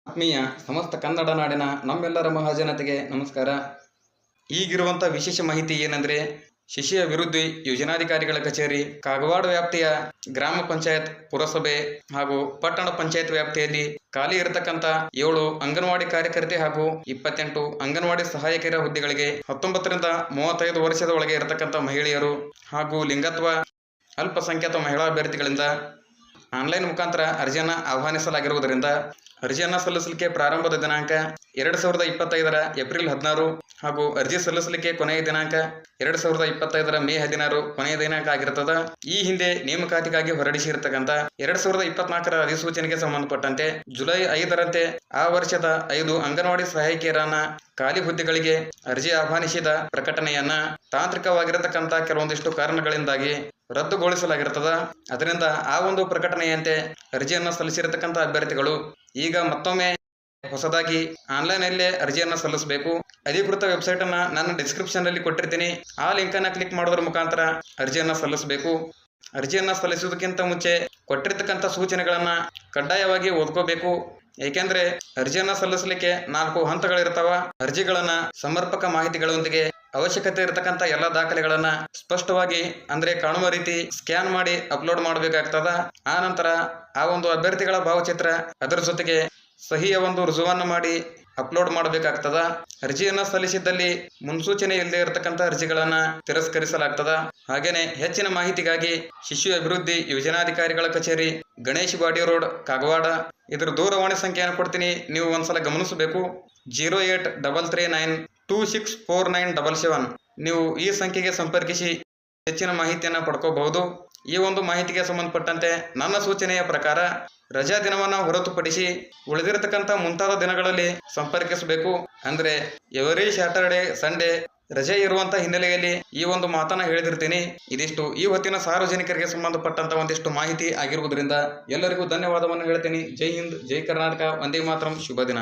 ಆತ್ಮೀಯ ಸಮಸ್ತ ಕನ್ನಡ ನಾಡಿನ ನಮ್ಮೆಲ್ಲರ ಮಹಾಜನತೆಗೆ ನಮಸ್ಕಾರ. ಈಗಿರುವಂಥ ವಿಶೇಷ ಮಾಹಿತಿ ಏನಂದರೆ, ಶಿಶು ಅಭಿವೃದ್ಧಿ ಯೋಜನಾಧಿಕಾರಿಗಳ ಕಚೇರಿ ಕಾಗವಾಡ ವ್ಯಾಪ್ತಿಯ ಗ್ರಾಮ ಪಂಚಾಯತ್, ಪುರಸಭೆ ಹಾಗೂ ಪಟ್ಟಣ ಪಂಚಾಯತ್ ವ್ಯಾಪ್ತಿಯಲ್ಲಿ ಖಾಲಿ ಇರತಕ್ಕಂಥ 7 ಅಂಗನವಾಡಿ ಕಾರ್ಯಕರ್ತೆ ಹಾಗೂ 28 ಅಂಗನವಾಡಿ ಸಹಾಯಕಿಯರ ಹುದ್ದೆಗಳಿಗೆ 19 ರಿಂದ 35 ವರ್ಷದ ಒಳಗೆ ಇರತಕ್ಕಂಥ ಮಹಿಳೆಯರು ಹಾಗೂ ಲಿಂಗತ್ವ ಅಲ್ಪಸಂಖ್ಯಾತ ಮಹಿಳಾ ಅಭ್ಯರ್ಥಿಗಳಿಂದ ಆನ್ಲೈನ್ ಮುಖಾಂತರ ಅರ್ಜಿಯನ್ನು ಆಹ್ವಾನಿಸಲಾಗಿರುವುದರಿಂದ ಅರ್ಜಿಯನ್ನು ಸಲ್ಲಿಸಲಿಕ್ಕೆ ಪ್ರಾರಂಭದ ದಿನಾಂಕ 2025ರ ಏಪ್ರಿಲ್ 16 ಹಾಗೂ ಅರ್ಜಿ ಸಲ್ಲಿಸಲಿಕ್ಕೆ ಕೊನೆಯ ದಿನಾಂಕ 2025ರ ಮೇ 16 ಕೊನೆಯ ದಿನಾಂಕ ಆಗಿರುತ್ತದೆ. ಈ ಹಿಂದೆ ನೇಮಕಾತಿಗಾಗಿ ಹೊರಡಿಸಿರ್ತಕ್ಕಂಥ 2024ರ ಅಧಿಸೂಚನೆಗೆ ಸಂಬಂಧಪಟ್ಟಂತೆ ಜುಲೈ 5ರಂತೆ ಆ ವರ್ಷದ 5 ಅಂಗನವಾಡಿ ಸಹಾಯಕಿಯರನ್ನ ಖಾಲಿ ಹುದ್ದೆಗಳಿಗೆ ಅರ್ಜಿ ಆಹ್ವಾನಿಸಿದ ಪ್ರಕಟಣೆಯನ್ನ ತಾಂತ್ರಿಕವಾಗಿರತಕ್ಕಂಥ ಕೆಲವೊಂದಿಷ್ಟು ಕಾರಣಗಳಿಂದಾಗಿ ರದ್ದುಗೊಳಿಸಲಾಗಿರ್ತದ. ಅದರಿಂದ ಆ ಒಂದು ಪ್ರಕಟಣೆಯಂತೆ ಅರ್ಜಿಯನ್ನು ಸಲ್ಲಿಸಿರತಕ್ಕಂಥ ಅಭ್ಯರ್ಥಿಗಳು ಈಗ ಮತ್ತೊಮ್ಮೆ ಹೊಸದಾಗಿ ಆನ್ಲೈನಲ್ಲೇ ಅರ್ಜಿಯನ್ನು ಸಲ್ಲಿಸಬೇಕು. ಅಧಿಕೃತ ವೆಬ್ಸೈಟ್ ಅನ್ನ ನಾನು ಡಿಸ್ಕ್ರಿಪ್ಷನ್ ಅಲ್ಲಿ ಕೊಟ್ಟಿರ್ತೀನಿ. ಆ ಲಿಂಕ್ ಅನ್ನ ಕ್ಲಿಕ್ ಮಾಡೋದ್ರ ಮುಖಾಂತರ ಅರ್ಜಿಯನ್ನು ಸಲ್ಲಿಸಬೇಕು. ಅರ್ಜಿಯನ್ನು ಸಲ್ಲಿಸುವುದಕ್ಕಿಂತ ಮುಂಚೆ ಕೊಟ್ಟಿರ್ತಕ್ಕಂಥ ಸೂಚನೆಗಳನ್ನ ಕಡ್ಡಾಯವಾಗಿ ಓದ್ಕೋಬೇಕು. ಏಕೆಂದ್ರೆ ಅರ್ಜಿಯನ್ನು ಸಲ್ಲಿಸಲಿಕ್ಕೆ 4 ಹಂತಗಳಿರ್ತಾವ. ಅರ್ಜಿಗಳನ್ನ ಸಮರ್ಪಕ ಮಾಹಿತಿಗಳೊಂದಿಗೆ ಅವಶ್ಯಕತೆ ಇರತಕ್ಕಂಥ ಎಲ್ಲ ದಾಖಲೆಗಳನ್ನ ಸ್ಪಷ್ಟವಾಗಿ ಅಂದ್ರೆ ಕಾಣುವ ರೀತಿ ಸ್ಕ್ಯಾನ್ ಮಾಡಿ ಅಪ್ಲೋಡ್ ಮಾಡಬೇಕಾಗ್ತದ. ಆ ನಂತರ ಆ ಒಂದು ಅಭ್ಯರ್ಥಿಗಳ ಭಾವಚಿತ್ರ ಅದರ ಜೊತೆಗೆ ಸಹಿಯ ಒಂದು ರುಜುವನ್ನು ಮಾಡಿ ಅಪ್ಲೋಡ್ ಮಾಡಬೇಕಾಗ್ತದ. ಅರ್ಜಿಯನ್ನ ಸಲ್ಲಿಸಿದ್ದಲ್ಲಿ ಮುನ್ಸೂಚನೆ ಇಲ್ಲದೆ ಇರತಕ್ಕಂಥ ಅರ್ಜಿಗಳನ್ನ ತಿರಸ್ಕರಿಸಲಾಗ್ತದ. ಹಾಗೇನೆ ಹೆಚ್ಚಿನ ಮಾಹಿತಿಗಾಗಿ ಶಿಶು ಅಭಿವೃದ್ಧಿ ಯೋಜನಾಧಿಕಾರಿಗಳ ಕಚೇರಿ, ಗಣೇಶ್ ಬಾಡಿ ರೋಡ್, ಕಾಗವಾಡ, ಇದರ ದೂರವಾಣಿ ಸಂಖ್ಯೆಯನ್ನು ಕೊಡ್ತೀನಿ. ನೀವು ಒಂದ್ಸಲ ಗಮನಿಸಬೇಕು. 0833926497. ನೀವು ಈ ಸಂಖ್ಯೆಗೆ ಸಂಪರ್ಕಿಸಿ ಹೆಚ್ಚಿನ ಮಾಹಿತಿಯನ್ನು ಪಡ್ಕೋಬಹುದು. ಈ ಒಂದು ಮಾಹಿತಿಗೆ ಸಂಬಂಧಪಟ್ಟಂತೆ ನನ್ನ ಸೂಚನೆಯ ಪ್ರಕಾರ ರಜಾ ದಿನವನ್ನು ಹೊರತುಪಡಿಸಿ ಉಳಿದಿರತಕ್ಕಂಥ ಮುಂತಾದ ದಿನಗಳಲ್ಲಿ ಸಂಪರ್ಕಿಸಬೇಕು. ಅಂದ್ರೆ ಎವರಿ ಸ್ಯಾಟರ್ಡೆ, ಸಂಡೇ ರಜೆ ಇರುವಂತ ಹಿನ್ನೆಲೆಯಲ್ಲಿ ಈ ಒಂದು ಮಾತನ್ನ ಹೇಳಿದಿರ್ತೀನಿ. ಇದಿಷ್ಟು ಈ ಹೊತ್ತಿನ ಸಾರ್ವಜನಿಕರಿಗೆ ಸಂಬಂಧಪಟ್ಟಂತ ಒಂದಿಷ್ಟು ಮಾಹಿತಿ ಆಗಿರುವುದರಿಂದ ಎಲ್ಲರಿಗೂ ಧನ್ಯವಾದವನ್ನು ಹೇಳ್ತೀನಿ. ಜೈ ಹಿಂದ್, ಜೈ ಕರ್ನಾಟಕ, ವಂದೇ ಮಾತರಂ, ಶುಭ ದಿನ.